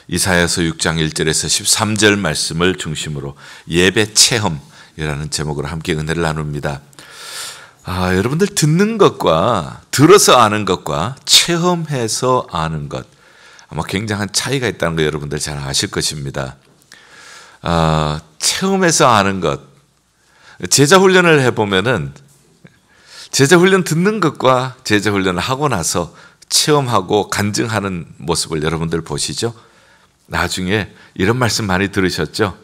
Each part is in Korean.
이사야서 6장 1절에서 13절 말씀을 중심으로 예배 체험이라는 제목으로 함께 은혜를 나눕니다. 여러분들 듣는 것과 들어서 아는 것과 체험해서 아는 것 아마 굉장한 차이가 있다는 거 여러분들 잘 아실 것입니다. 체험해서 아는 것, 제자 훈련을 해보면은 제자 훈련 듣는 것과 제자 훈련을 하고 나서 체험하고 간증하는 모습을 여러분들 보시죠. 나중에 이런 말씀 많이 들으셨죠?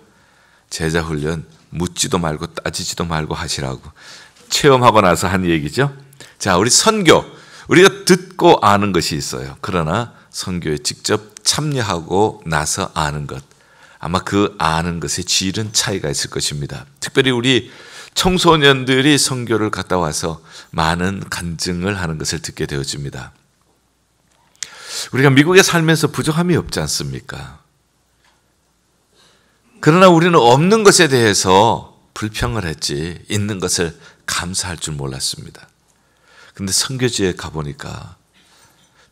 제자 훈련 묻지도 말고 따지지도 말고 하시라고 체험하고 나서 한 얘기죠. 자, 우리 선교, 우리가 듣고 아는 것이 있어요. 그러나 선교에 직접 참여하고 나서 아는 것, 아마 그 아는 것의 질은 차이가 있을 것입니다. 특별히 우리 청소년들이 선교를 갔다 와서 많은 간증을 하는 것을 듣게 되어집니다. 우리가 미국에 살면서 부족함이 없지 않습니까? 그러나 우리는 없는 것에 대해서 불평을 했지 있는 것을 감사할 줄 몰랐습니다. 근데 선교지에 가보니까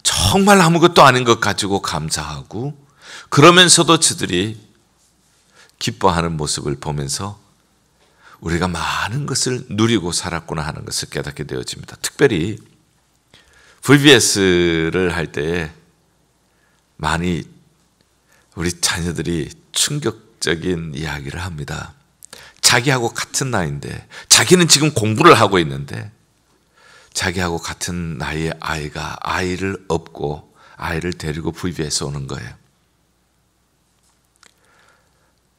정말 아무것도 아닌 것 가지고 감사하고 그러면서도 저들이 기뻐하는 모습을 보면서 우리가 많은 것을 누리고 살았구나 하는 것을 깨닫게 되어집니다. 특별히 VBS를 할 때에 많이 우리 자녀들이 충격적인 이야기를 합니다. 자기하고 같은 나이인데, 자기는 지금 공부를 하고 있는데 자기하고 같은 나이의 아이가 아이를 업고 아이를 데리고 VBS 오는 거예요.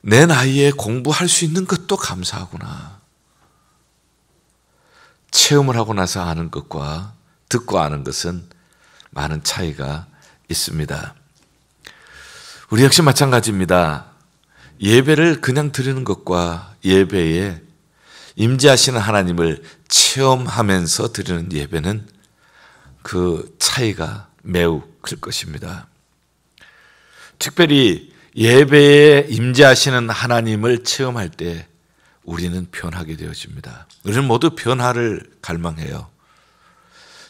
내 나이에 공부할 수 있는 것도 감사하구나. 체험을 하고 나서 아는 것과 듣고 아는 것은 많은 차이가 있습니다. 우리 역시 마찬가지입니다. 예배를 그냥 드리는 것과 예배에 임재하시는 하나님을 체험하면서 드리는 예배는 그 차이가 매우 클 것입니다. 특별히 예배에 임재하시는 하나님을 체험할 때 우리는 변하게 되어집니다. 우리는 모두 변화를 갈망해요.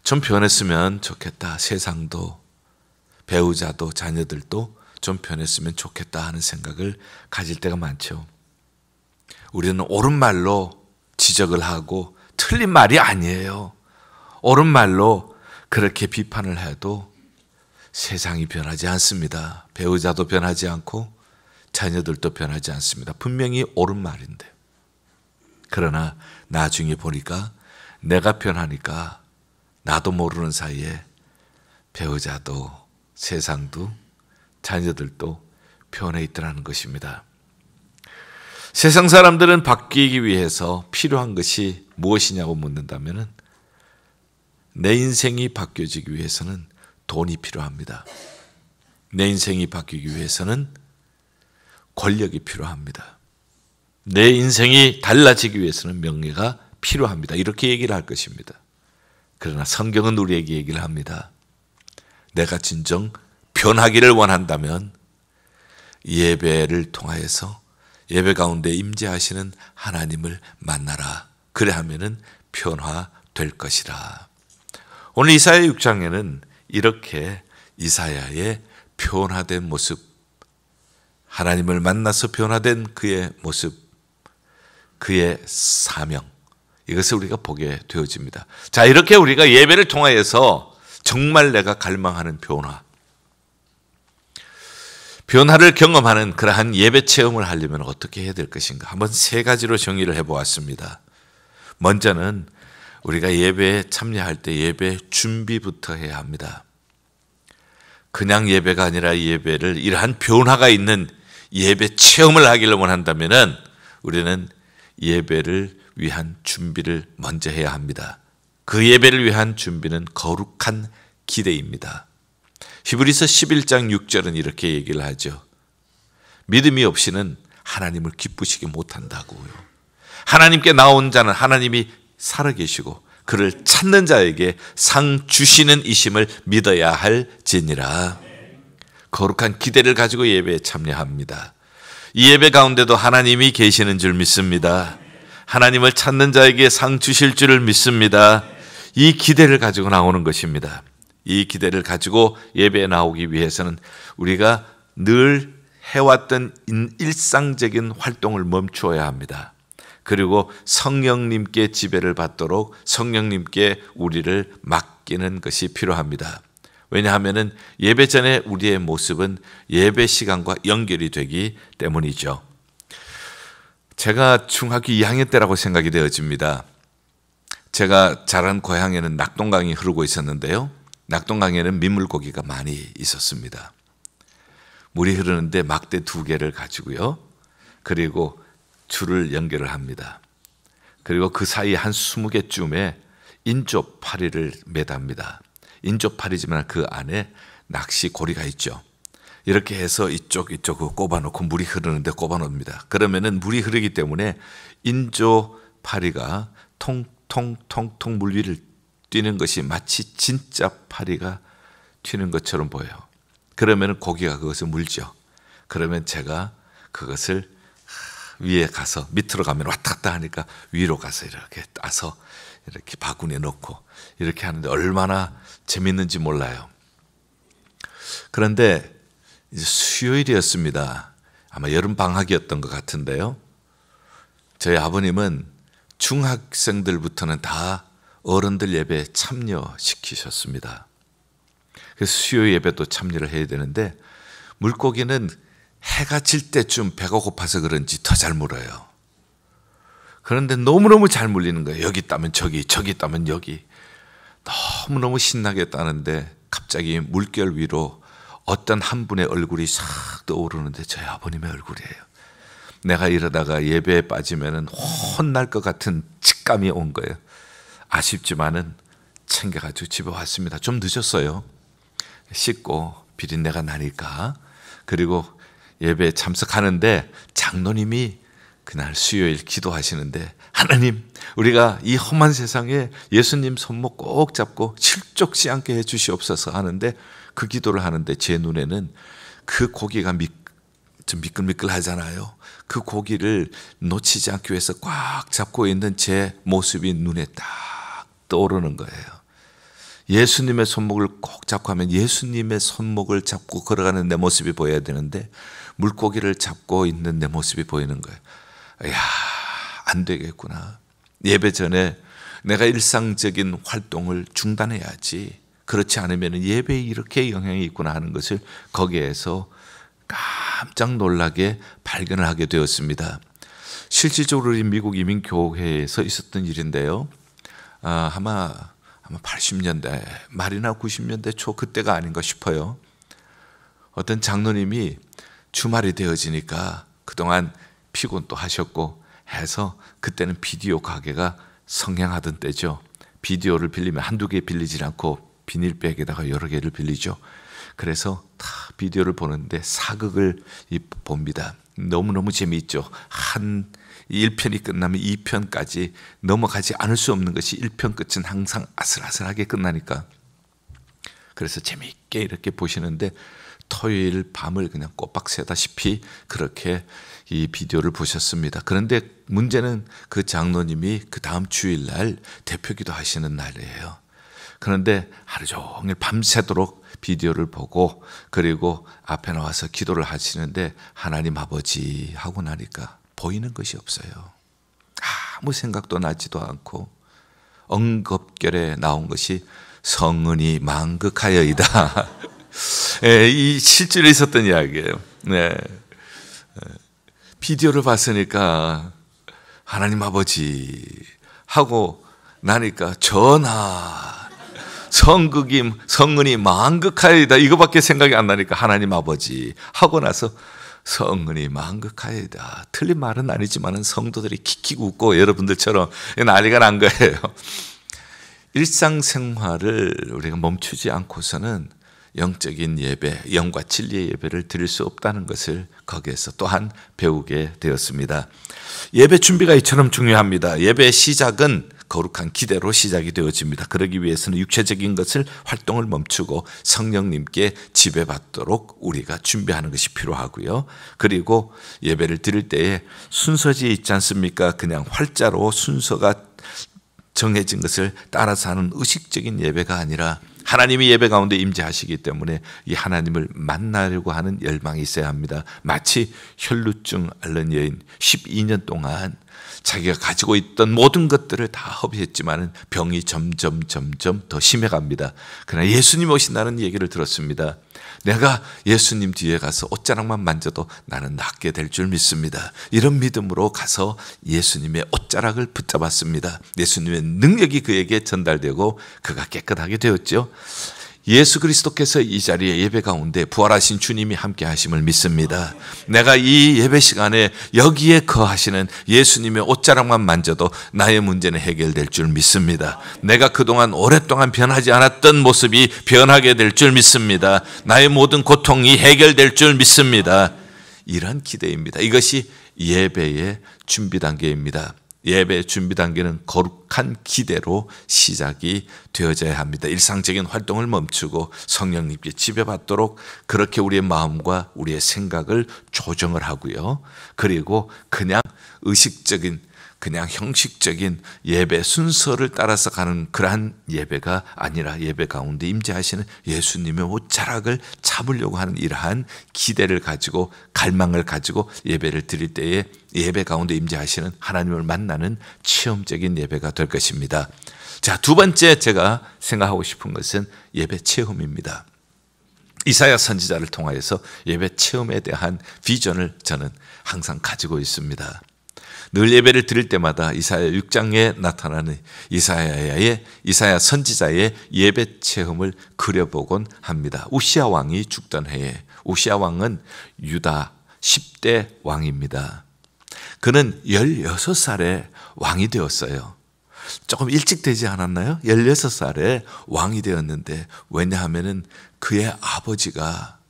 좀 변했으면 좋겠다. 세상도 배우자도 자녀들도 좀 변했으면 좋겠다 하는 생각을 가질 때가 많죠. 우리는 옳은 말로 지적을 하고 틀린 말이 아니에요. 옳은 말로 그렇게 비판을 해도 세상이 변하지 않습니다. 배우자도 변하지 않고 자녀들도 변하지 않습니다. 분명히 옳은 말인데. 그러나 나중에 보니까 내가 변하니까 나도 모르는 사이에 배우자도 세상도 자녀들도 변해 있더라는 것입니다. 세상 사람들은 바뀌기 위해서 필요한 것이 무엇이냐고 묻는다면 내 인생이 바뀌어지기 위해서는 돈이 필요합니다. 내 인생이 바뀌기 위해서는 권력이 필요합니다. 내 인생이 달라지기 위해서는 명예가 필요합니다. 이렇게 얘기를 할 것입니다. 그러나 성경은 우리에게 얘기를 합니다. 내가 진정 변하기를 원한다면 예배를 통하여서 예배 가운데 임재하시는 하나님을 만나라. 그래 하면은 변화될 것이라. 오늘 이사야 6장에는 이렇게 이사야의 변화된 모습, 하나님을 만나서 변화된 그의 모습, 그의 사명, 이것을 우리가 보게 되어집니다. 자, 이렇게 우리가 예배를 통하여서 정말 내가 갈망하는 변화를 경험하는 그러한 예배 체험을 하려면 어떻게 해야 될 것인가? 한번 세 가지로 정의를 해보았습니다. 먼저는 우리가 예배에 참여할 때 예배 준비부터 해야 합니다. 그냥 예배가 아니라 예배를 이러한 변화가 있는 예배 체험을 하기를 원한다면 우리는 예배를 위한 준비를 먼저 해야 합니다. 그 예배를 위한 준비는 거룩한 기대입니다. 히브리서 11장 6절은 이렇게 얘기를 하죠. 믿음이 없이는 하나님을 기쁘시게 못한다고요. 하나님께 나온 자는 하나님이 살아계시고 그를 찾는 자에게 상 주시는 이심을 믿어야 할지니라. 거룩한 기대를 가지고 예배에 참여합니다. 이 예배 가운데도 하나님이 계시는 줄 믿습니다. 하나님을 찾는 자에게 상 주실 줄을 믿습니다. 이 기대를 가지고 나오는 것입니다. 이 기대를 가지고 예배에 나오기 위해서는 우리가 늘 해왔던 일상적인 활동을 멈추어야 합니다. 그리고 성령님께 지배를 받도록 성령님께 우리를 맡기는 것이 필요합니다. 왜냐하면 예배 전에 우리의 모습은 예배 시간과 연결이 되기 때문이죠. 제가 중학교 2학년 때라고 생각이 되어집니다. 제가 자란 고향에는 낙동강이 흐르고 있었는데요. 낙동강에는 민물고기가 많이 있었습니다. 물이 흐르는데 막대 2개를 가지고요. 그리고 줄을 연결을 합니다. 그리고 그 사이 한 20개쯤에 인조파리를 매답니다. 인조파리지만 그 안에 낚시 고리가 있죠. 이렇게 해서 이쪽 꼽아놓고 물이 흐르는데 꼽아놓습니다. 그러면은 물이 흐르기 때문에 인조파리가 통통통통 물 위를 뛰는 것이 마치 진짜 파리가 튀는 것처럼 보여요. 그러면 고기가 그것을 물죠. 그러면 제가 그것을 위에 가서 밑으로 가면 왔다 갔다 하니까 위로 가서 이렇게 따서 이렇게 바구니에 넣고 이렇게 하는데 얼마나 재밌는지 몰라요. 그런데 이제 수요일이었습니다. 아마 여름 방학이었던 것 같은데요. 저희 아버님은 중학생들부터는 다 어른들 예배에 참여시키셨습니다. 그래서 수요 예배도 참여를 해야 되는데 물고기는 해가 질 때쯤 배가 고파서 그런지 더 잘 물어요. 그런데 너무너무 잘 물리는 거예요. 여기 따면 저기, 저기 따면 여기. 너무너무 신나게 따는데 갑자기 물결 위로 어떤 한 분의 얼굴이 싹 떠오르는데 저희 아버님의 얼굴이에요. 내가 이러다가 예배에 빠지면 혼날 것 같은 직감이 온 거예요. 아쉽지만은 챙겨가지고 집에 왔습니다. 좀 늦었어요. 씻고 비린내가 나니까. 그리고 예배에 참석하는데 장로님이 그날 수요일 기도하시는데 하나님, 우리가 이 험한 세상에 예수님 손목 꼭 잡고 실족지 않게 해주시옵소서 하는데 그 기도를 하는데 제 눈에는 그 고기가 좀 미끌미끌하잖아요. 그 고기를 놓치지 않기 위해서 꽉 잡고 있는 제 모습이 눈에 딱 떠오르는 거예요. 예수님의 손목을 꼭 잡고 하면 예수님의 손목을 잡고 걸어가는 내 모습이 보여야 되는데 물고기를 잡고 있는 내 모습이 보이는 거예요. 이야, 안 되겠구나. 예배 전에 내가 일상적인 활동을 중단해야지. 그렇지 않으면 예배에 이렇게 영향이 있구나 하는 것을 거기에서 깜짝 놀라게 발견을 하게 되었습니다. 실질적으로 미국 이민교회에서 있었던 일인데요. 아마 80년대 말이나 90년대 초 그때가 아닌가 싶어요. 어떤 장로님이 주말이 되어지니까 그동안 피곤도 하셨고 해서 그때는 비디오 가게가 성행하던 때죠. 비디오를 빌리면 한두 개 빌리지 않고 비닐백에다가 여러 개를 빌리죠. 그래서 다 비디오를 보는데 사극을 봅니다. 너무너무 재미있죠. 한 1편이 끝나면 2편까지 넘어가지 않을 수 없는 것이 1편 끝은 항상 아슬아슬하게 끝나니까. 그래서 재미있게 이렇게 보시는데 토요일 밤을 그냥 꼬박 새다시피 그렇게 이 비디오를 보셨습니다. 그런데 문제는 그 장로님이 그 다음 주일날 대표기도 하시는 날이에요. 그런데 하루 종일 밤새도록 비디오를 보고 그리고 앞에 나와서 기도를 하시는데 하나님 아버지 하고 나니까 보이는 것이 없어요. 아무 생각도 나지도 않고 엉겁결에 나온 것이 성은이 만극하여이다. 네, 이 실제로 있었던 이야기예요. 네. 비디오를 봤으니까 하나님 아버지 하고 나니까 전하 성은이 만극하여이다 이거밖에 생각이 안 나니까 하나님 아버지 하고 나서 성은이 만극하여이다. 틀린 말은 아니지만 성도들이 킥킥 웃고 여러분들처럼 난리가 난 거예요. 일상생활을 우리가 멈추지 않고서는 영적인 예배, 영과 진리의 예배를 드릴 수 없다는 것을 거기에서 또한 배우게 되었습니다. 예배 준비가 이처럼 중요합니다. 예배의 시작은 거룩한 기대로 시작이 되어집니다. 그러기 위해서는 육체적인 것을 활동을 멈추고 성령님께 지배받도록 우리가 준비하는 것이 필요하고요. 그리고 예배를 드릴 때에 순서지에 있지 않습니까? 그냥 활자로 순서가 정해진 것을 따라서 하는 의식적인 예배가 아니라 하나님이 예배 가운데 임재하시기 때문에 이 하나님을 만나려고 하는 열망이 있어야 합니다. 마치 혈루증 앓는 여인 12년 동안 자기가 가지고 있던 모든 것들을 다 허비했지만 병이 점점 더 심해갑니다. 그러나 예수님 오신다는 얘기를 들었습니다. 내가 예수님 뒤에 가서 옷자락만 만져도 나는 낫게 될 줄 믿습니다. 이런 믿음으로 가서 예수님의 옷자락을 붙잡았습니다. 예수님의 능력이 그에게 전달되고 그가 깨끗하게 되었죠. 예수 그리스도께서 이 자리에 예배 가운데 부활하신 주님이 함께 하심을 믿습니다. 내가 이 예배 시간에 여기에 거하시는 예수님의 옷자락만 만져도 나의 문제는 해결될 줄 믿습니다. 내가 그동안 오랫동안 변하지 않았던 모습이 변하게 될 줄 믿습니다. 나의 모든 고통이 해결될 줄 믿습니다. 이런 기대입니다. 이것이 예배의 준비 단계입니다. 예배 준비 단계는 거룩한 기대로 시작이 되어져야 합니다. 일상적인 활동을 멈추고 성령님께 지배받도록 그렇게 우리의 마음과 우리의 생각을 조정을 하고요. 그리고 그냥 의식적인 그냥 형식적인 예배 순서를 따라서 가는 그러한 예배가 아니라 예배 가운데 임재하시는 예수님의 옷자락을 잡으려고 하는 이러한 기대를 가지고 갈망을 가지고 예배를 드릴 때에 예배 가운데 임재하시는 하나님을 만나는 체험적인 예배가 될 것입니다. 자, 두 번째 제가 생각하고 싶은 것은 예배 체험입니다. 이사야 선지자를 통하여서 예배 체험에 대한 비전을 저는 항상 가지고 있습니다. 늘 예배를 드릴 때마다 이사야 6장에 나타나는 이사야 선지자의 예배 체험을 그려보곤 합니다. 우시야 왕이 죽던 해에, 우시야 왕은 유다 10대 왕입니다. 그는 16살에 왕이 되었어요. 조금 일찍 되지 않았나요? 16살에 왕이 되었는데, 왜냐하면 그의 아버지가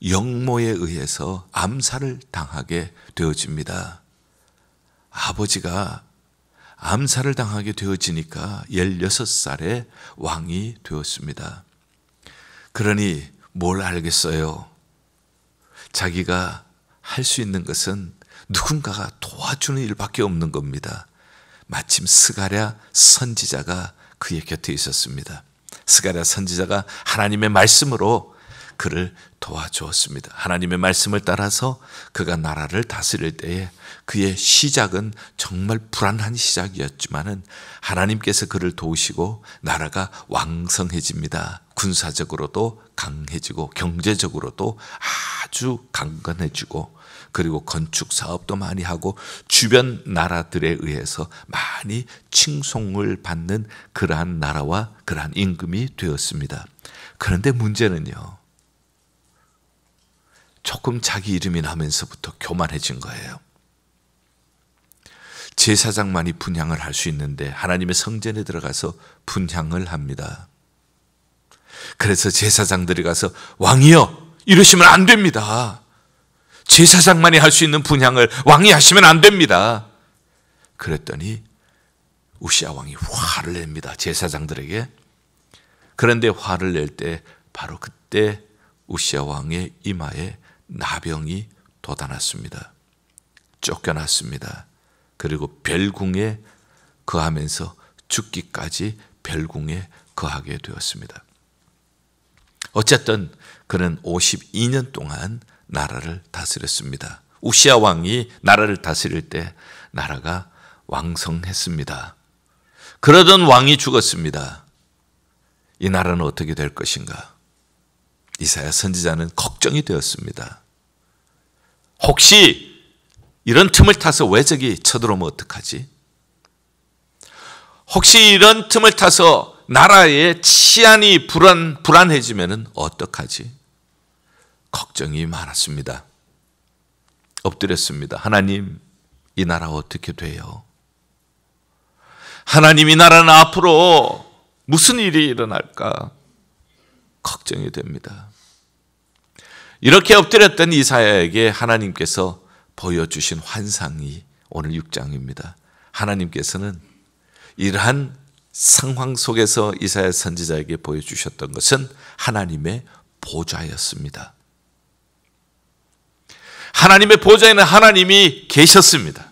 영모에 의해서 암살을 당하게 되어집니다. 아버지가 암살을 당하게 되어지니까 16살에 왕이 되었습니다. 그러니 뭘 알겠어요? 자기가 할 수 있는 것은 누군가가 도와주는 일밖에 없는 겁니다. 마침 스가랴 선지자가 그의 곁에 있었습니다. 스가랴 선지자가 하나님의 말씀으로 그를 도와주었습니다. 하나님의 말씀을 따라서 그가 나라를 다스릴 때에 그의 시작은 정말 불안한 시작이었지만은 하나님께서 그를 도우시고 나라가 왕성해집니다. 군사적으로도 강해지고 경제적으로도 아주 강건해지고 그리고 건축 사업도 많이 하고 주변 나라들에 의해서 많이 칭송을 받는 그러한 나라와 그러한 임금이 되었습니다. 그런데 문제는요, 조금 자기 이름이 나면서부터 교만해진 거예요. 제사장만이 분향을 할 수 있는데 하나님의 성전에 들어가서 분향을 합니다. 그래서 제사장들이 가서 왕이여, 이러시면 안 됩니다. 제사장만이 할 수 있는 분향을 왕이 하시면 안 됩니다. 그랬더니 우시야 왕이 화를 냅니다. 제사장들에게. 그런데 화를 낼 때 바로 그때 우시야 왕의 이마에 나병이 돋아났습니다. 쫓겨났습니다. 그리고 별궁에 거하면서 죽기까지 별궁에 거하게 되었습니다. 어쨌든 그는 52년 동안 나라를 다스렸습니다. 우시야 왕이 나라를 다스릴 때 나라가 왕성했습니다. 그러던 왕이 죽었습니다. 이 나라는 어떻게 될 것인가? 이사야 선지자는 걱정이 되었습니다. 혹시 이런 틈을 타서 외적이 쳐들어오면 어떡하지? 혹시 이런 틈을 타서 나라의 치안이 불안해지면 어떡하지? 걱정이 많았습니다. 엎드렸습니다. 하나님, 이 나라 어떻게 돼요? 하나님, 이 나라는 앞으로 무슨 일이 일어날까? 걱정이 됩니다. 이렇게 엎드렸던 이사야에게 하나님께서 보여주신 환상이 오늘 6장입니다. 하나님께서는 이러한 상황 속에서 이사야 선지자에게 보여주셨던 것은 하나님의 보좌였습니다. 하나님의 보좌에는 하나님이 계셨습니다.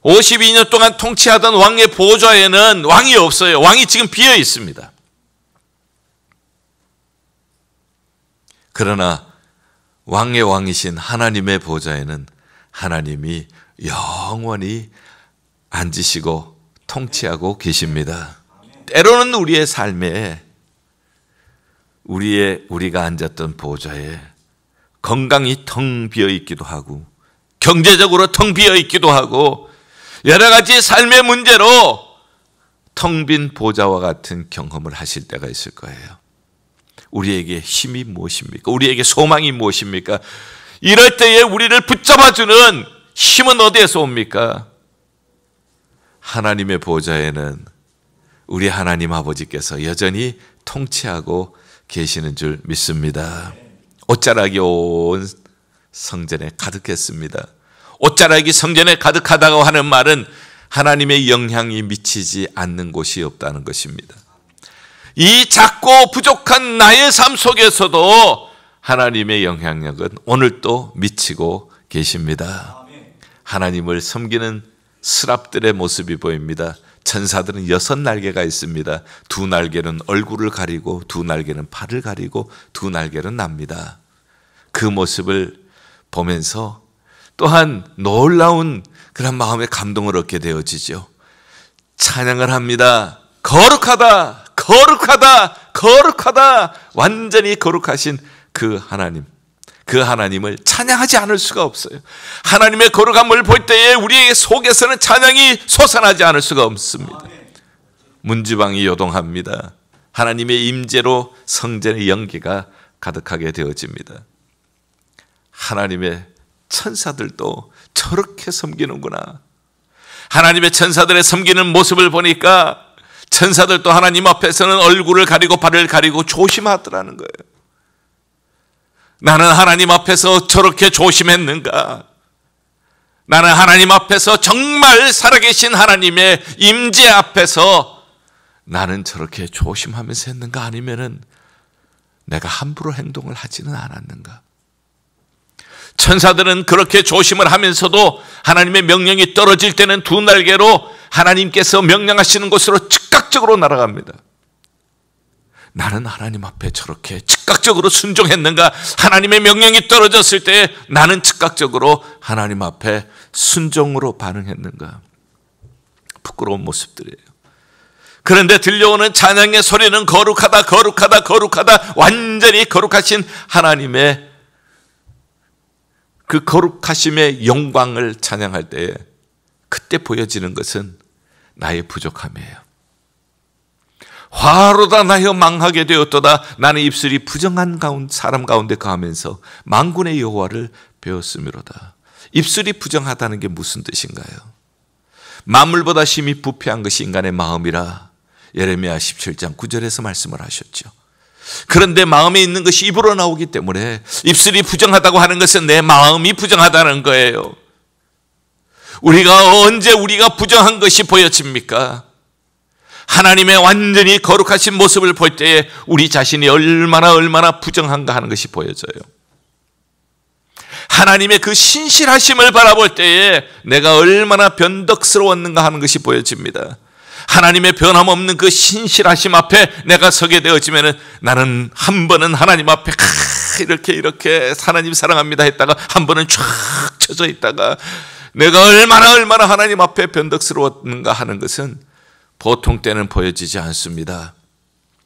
52년 동안 통치하던 왕의 보좌에는 왕이 없어요. 왕이 지금 비어 있습니다. 그러나 왕의 왕이신 하나님의 보좌에는 하나님이 영원히 앉으시고 통치하고 계십니다. 때로는 우리의 삶에 우리가 앉았던 보좌에 건강이 텅 비어 있기도 하고 경제적으로 텅 비어 있기도 하고 여러 가지 삶의 문제로 텅 빈 보좌와 같은 경험을 하실 때가 있을 거예요. 우리에게 힘이 무엇입니까? 우리에게 소망이 무엇입니까? 이럴 때에 우리를 붙잡아주는 힘은 어디에서 옵니까? 하나님의 보좌에는 우리 하나님 아버지께서 여전히 통치하고 계시는 줄 믿습니다. 옷자락이 온 성전에 가득했습니다. 옷자락이 성전에 가득하다고 하는 말은 하나님의 영향이 미치지 않는 곳이 없다는 것입니다. 이 작고 부족한 나의 삶 속에서도 하나님의 영향력은 오늘도 미치고 계십니다. 하나님을 섬기는 스랍들의 모습이 보입니다. 천사들은 6날개가 있습니다. 2날개는 얼굴을 가리고 2날개는 팔을 가리고 2날개는 납니다. 그 모습을 보면서 또한 놀라운 그런 마음의 감동을 얻게 되어지죠. 찬양을 합니다. 거룩하다, 거룩하다, 거룩하다. 완전히 거룩하신 그 하나님, 그 하나님을 찬양하지 않을 수가 없어요. 하나님의 거룩함을 볼 때에 우리의 속에서는 찬양이 솟아나지 않을 수가 없습니다. 문지방이 요동합니다. 하나님의 임재로 성전의 연기가 가득하게 되어집니다. 하나님의 천사들도 저렇게 섬기는구나. 하나님의 천사들의 섬기는 모습을 보니까 천사들도 하나님 앞에서는 얼굴을 가리고 발을 가리고 조심하더라는 거예요. 나는 하나님 앞에서 저렇게 조심했는가? 나는 하나님 앞에서 정말 살아계신 하나님의 임재 앞에서 나는 저렇게 조심하면서 했는가? 아니면은 내가 함부로 행동을 하지는 않았는가? 천사들은 그렇게 조심을 하면서도 하나님의 명령이 떨어질 때는 2날개로 하나님께서 명령하시는 곳으로 즉각적으로 날아갑니다. 나는 하나님 앞에 저렇게 즉각적으로 순종했는가? 하나님의 명령이 떨어졌을 때 나는 즉각적으로 하나님 앞에 순종으로 반응했는가? 부끄러운 모습들이에요. 그런데 들려오는 찬양의 소리는 거룩하다, 거룩하다, 거룩하다. 완전히 거룩하신 하나님의 그 거룩하심의 영광을 찬양할 때에 그때 보여지는 것은 나의 부족함이에요. 화로다 나여 망하게 되었도다. 나는 입술이 부정한 사람 가운데 거하면서 만군의 여호와를 배웠음이로다. 입술이 부정하다는 게 무슨 뜻인가요? 만물보다 심히 부패한 것이 인간의 마음이라 예레미야 17장 9절에서 말씀을 하셨죠. 그런데 마음에 있는 것이 입으로 나오기 때문에 입술이 부정하다고 하는 것은 내 마음이 부정하다는 거예요. 언제 우리가 부정한 것이 보여집니까? 하나님의 완전히 거룩하신 모습을 볼 때에 우리 자신이 얼마나 부정한가 하는 것이 보여져요. 하나님의 그 신실하심을 바라볼 때에 내가 얼마나 변덕스러웠는가 하는 것이 보여집니다. 하나님의 변함없는 그 신실하심 앞에 내가 서게 되어지면은 나는 한 번은 하나님 앞에 이렇게 하나님 사랑합니다 했다가 한 번은 쫙 쳐져 있다가 내가 얼마나 하나님 앞에 변덕스러웠는가 하는 것은 보통 때는 보여지지 않습니다.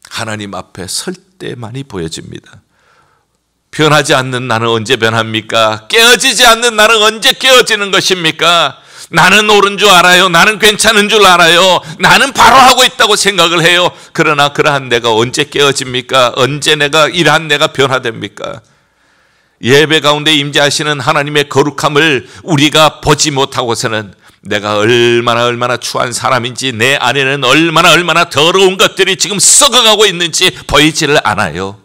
하나님 앞에 설 때만이 보여집니다. 변하지 않는 나는 언제 변합니까? 깨어지지 않는 나는 언제 깨어지는 것입니까? 나는 옳은 줄 알아요. 나는 괜찮은 줄 알아요. 나는 바로 하고 있다고 생각을 해요. 그러나 그러한 내가 언제 깨어집니까? 언제 이러한 내가 변화됩니까? 예배 가운데 임재하시는 하나님의 거룩함을 우리가 보지 못하고서는 내가 얼마나 추한 사람인지 내 안에는 얼마나 더러운 것들이 지금 썩어가고 있는지 보이지를 않아요.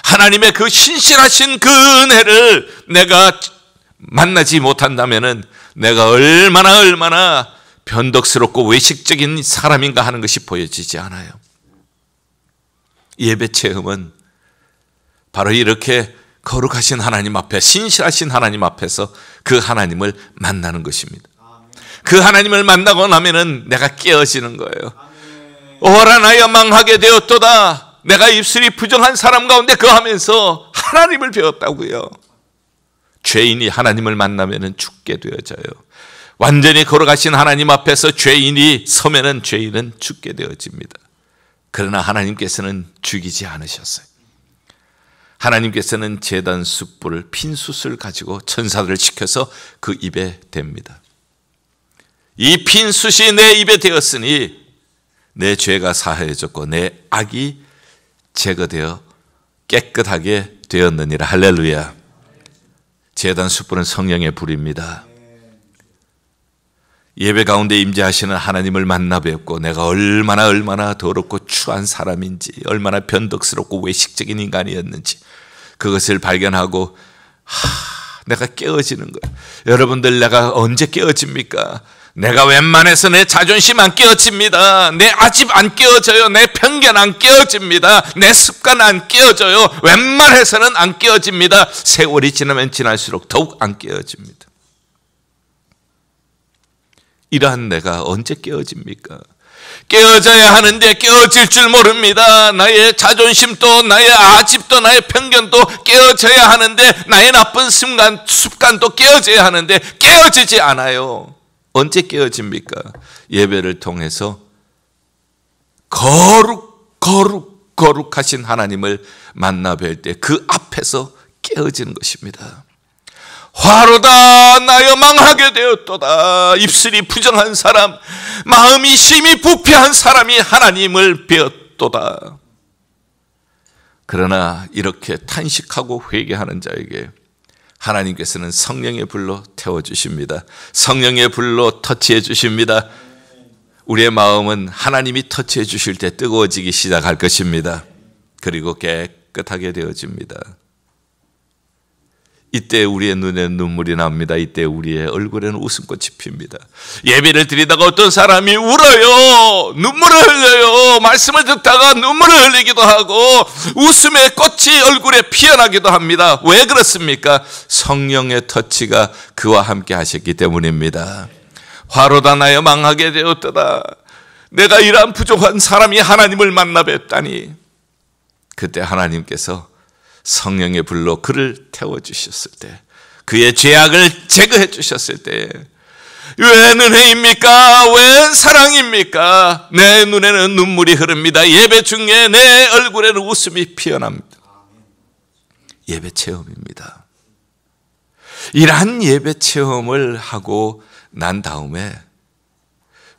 하나님의 그 신실하신 그 은혜를 내가 만나지 못한다면은 내가 얼마나 변덕스럽고 외식적인 사람인가 하는 것이 보여지지 않아요. 예배 체험은 바로 이렇게 거룩하신 하나님 앞에, 신실하신 하나님 앞에서 그 하나님을 만나는 것입니다. 그 하나님을 만나고 나면은 내가 깨어지는 거예요. 오라 나여 망하게 되었도다. 내가 입술이 부정한 사람 가운데 거하면서 하나님을 배웠다고요. 죄인이 하나님을 만나면은 죽게 되어져요. 완전히 거룩하신 하나님 앞에서 죄인이 서면은 죄인은 죽게 되어집니다. 그러나 하나님께서는 죽이지 않으셨어요. 하나님께서는 제단 숯불을 핀 숯을 가지고 천사들을 시켜서 그 입에 댑니다. 이 핀 숯이 내 입에 되었으니 내 죄가 사하여졌고 내 악이 제거되어 깨끗하게 되었느니라. 할렐루야. 제단 숯불은 성령의 불입니다. 예배 가운데 임재하시는 하나님을 만나 뵙고 내가 얼마나 더럽고 추한 사람인지, 얼마나 변덕스럽고 외식적인 인간이었는지 그것을 발견하고 내가 깨어지는 거예요. 여러분들, 내가 언제 깨어집니까? 내가 웬만해서 내 자존심 안 깨어집니다. 내 아집 안 깨어져요. 내 편견 안 깨어집니다. 내 습관 안 깨어져요. 웬만해서는 안 깨어집니다. 세월이 지나면 지날수록 더욱 안 깨어집니다. 이러한 내가 언제 깨어집니까? 깨어져야 하는데 깨어질 줄 모릅니다. 나의 자존심도 나의 아집도 나의 편견도 깨어져야 하는데 나의 나쁜 습관도 깨어져야 하는데 깨어지지 않아요. 언제 깨어집니까? 예배를 통해서 거룩하신 하나님을 만나 뵐 때 그 앞에서 깨어지는 것입니다. 화로다 나여 망하게 되었도다. 입술이 부정한 사람, 마음이 심히 부패한 사람이 하나님을 배웠도다. 그러나 이렇게 탄식하고 회개하는 자에게 하나님께서는 성령의 불로 태워주십니다. 성령의 불로 터치해 주십니다. 우리의 마음은 하나님이 터치해 주실 때 뜨거워지기 시작할 것입니다. 그리고 깨끗하게 되어집니다. 이때 우리의 눈에 눈물이 납니다. 이때 우리의 얼굴에는 웃음꽃이 핍니다. 예배를 드리다가 어떤 사람이 울어요. 눈물을 흘려요. 말씀을 듣다가 눈물을 흘리기도 하고 웃음의 꽃이 얼굴에 피어나기도 합니다. 왜 그렇습니까? 성령의 터치가 그와 함께 하셨기 때문입니다. 화로다 나여 망하게 되었도다. 내가 이러한 부족한 사람이 하나님을 만나 뵙다니. 그때 하나님께서 성령의 불로 그를 태워주셨을 때, 그의 죄악을 제거해 주셨을 때, 왜 은혜입니까? 왜 사랑입니까? 내 눈에는 눈물이 흐릅니다. 예배 중에 내 얼굴에는 웃음이 피어납니다. 예배 체험입니다. 이러한 예배 체험을 하고 난 다음에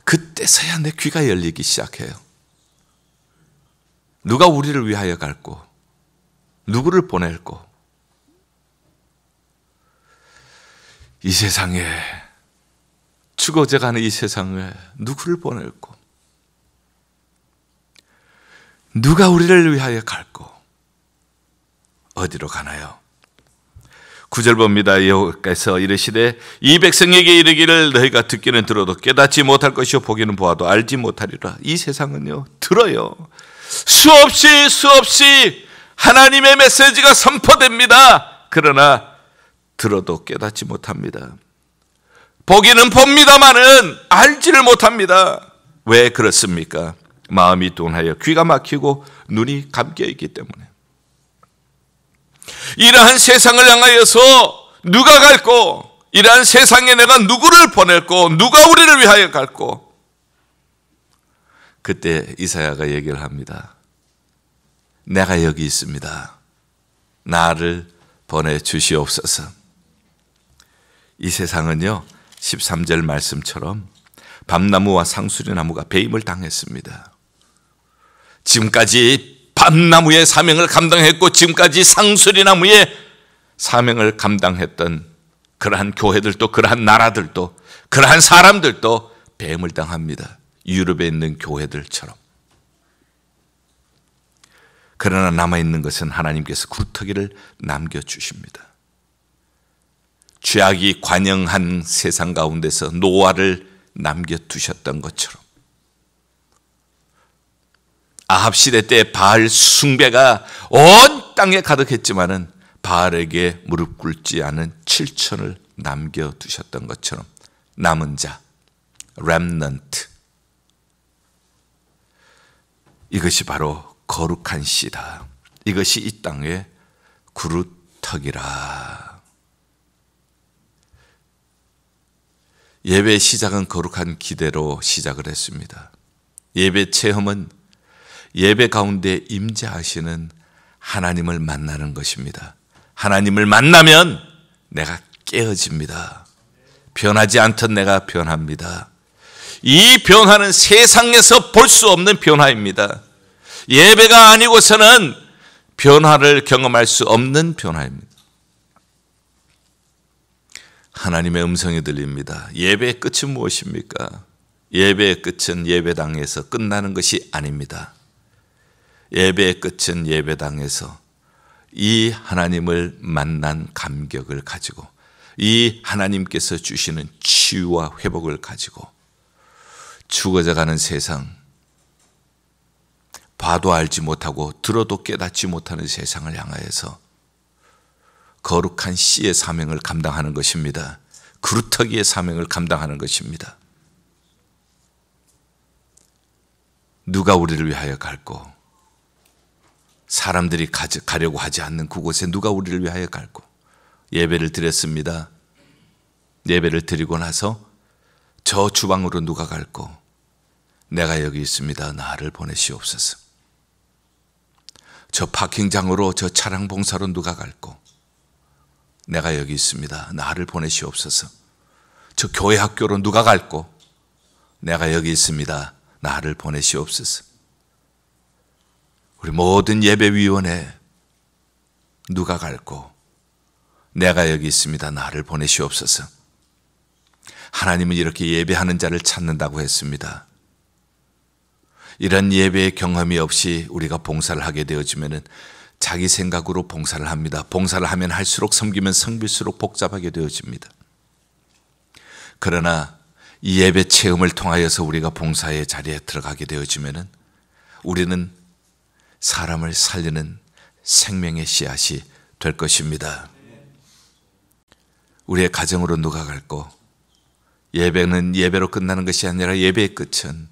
그때서야 내 귀가 열리기 시작해요. 누가 우리를 위하여 갈고 누구를 보낼고, 이 세상에 죽어져가는 이 세상에 누구를 보낼고 누가 우리를 위하여 갈고 어디로 가나요? 9절 봅니다. 여호와께서 이르시되 이 백성에게 이르기를 너희가 듣기는 들어도 깨닫지 못할 것이요 보기는 보아도 알지 못하리라. 이 세상은요 들어요. 수없이 하나님의 메시지가 선포됩니다. 그러나 들어도 깨닫지 못합니다. 보기는 봅니다마는 알지를 못합니다. 왜 그렇습니까? 마음이 둔하여 귀가 막히고 눈이 감겨 있기 때문에. 이러한 세상을 향하여서 누가 갈고, 이러한 세상에 내가 누구를 보낼고, 누가 우리를 위하여 갈고. 그때 이사야가 얘기를 합니다. 내가 여기 있습니다. 나를 보내주시옵소서. 이 세상은요 13절 말씀처럼 밤나무와 상수리나무가 배임을 당했습니다. 지금까지 밤나무의 사명을 감당했고 지금까지 상수리나무의 사명을 감당했던 그러한 교회들도, 그러한 나라들도, 그러한 사람들도 배임을 당합니다. 유럽에 있는 교회들처럼. 그러나 남아있는 것은 하나님께서 구터기를 남겨주십니다. 죄악이 관영한 세상 가운데서 노아를 남겨두셨던 것처럼, 아합 시대 때 바알 숭배가 온 땅에 가득했지만은 바알에게 무릎 꿇지 않은 7천을 남겨두셨던 것처럼 남은 자, 렘넌트, 이것이 바로 거룩한 씨다. 이것이 이 땅의 구루터기라. 예배의 시작은 거룩한 기대로 시작을 했습니다. 예배 체험은 예배 가운데 임재하시는 하나님을 만나는 것입니다. 하나님을 만나면 내가 깨어집니다. 변하지 않던 내가 변합니다. 이 변화는 세상에서 볼 수 없는 변화입니다. 예배가 아니고서는 변화를 경험할 수 없는 변화입니다. 하나님의 음성이 들립니다. 예배의 끝은 무엇입니까? 예배의 끝은 예배당에서 끝나는 것이 아닙니다. 예배의 끝은 예배당에서 이 하나님을 만난 감격을 가지고 이 하나님께서 주시는 치유와 회복을 가지고 죽어져가는 세상, 봐도 알지 못하고 들어도 깨닫지 못하는 세상을 향하여서 거룩한 씨의 사명을 감당하는 것입니다. 그루터기의 사명을 감당하는 것입니다. 누가 우리를 위하여 갈고, 사람들이 가려고 하지 않는 그곳에 누가 우리를 위하여 갈고, 예배를 드렸습니다. 예배를 드리고 나서 저 주방으로 누가 갈고, 내가 여기 있습니다. 나를 보내시옵소서. 저 파킹장으로, 저 차량 봉사로 누가 갈고, 내가 여기 있습니다. 나를 보내시옵소서. 저 교회 학교로 누가 갈고, 내가 여기 있습니다. 나를 보내시옵소서. 우리 모든 예배위원회 누가 갈고, 내가 여기 있습니다. 나를 보내시옵소서. 하나님은 이렇게 예배하는 자를 찾는다고 했습니다. 이런 예배의 경험이 없이 우리가 봉사를 하게 되어지면은 자기 생각으로 봉사를 합니다. 봉사를 하면 할수록 섬기면 섬길수록 복잡하게 되어집니다. 그러나 이 예배 체험을 통하여서 우리가 봉사의 자리에 들어가게 되어지면은 우리는 사람을 살리는 생명의 씨앗이 될 것입니다. 우리의 가정으로 누가 갈고, 예배는 예배로 끝나는 것이 아니라 예배의 끝은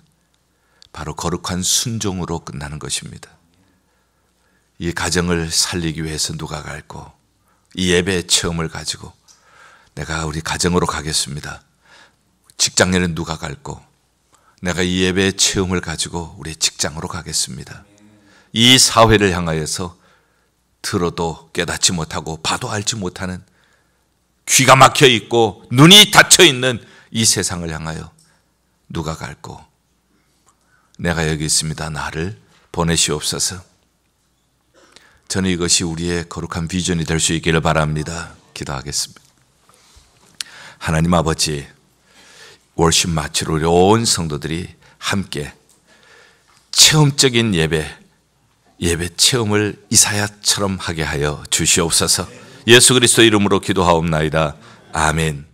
바로 거룩한 순종으로 끝나는 것입니다. 이 가정을 살리기 위해서 누가 갈고, 이 예배의 체험을 가지고 내가 우리 가정으로 가겠습니다. 직장에는 누가 갈고, 내가 이 예배의 체험을 가지고 우리 직장으로 가겠습니다. 이 사회를 향하여서 들어도 깨닫지 못하고 봐도 알지 못하는, 귀가 막혀 있고 눈이 닫혀 있는 이 세상을 향하여 누가 갈고, 내가 여기 있습니다. 나를 보내시옵소서. 저는 이것이 우리의 거룩한 비전이 될 수 있기를 바랍니다. 기도하겠습니다. 하나님 아버지, 월십 마치로 우리 온 성도들이 함께 체험적인 예배 체험을 이사야처럼 하게 하여 주시옵소서. 예수 그리스도 이름으로 기도하옵나이다. 아멘.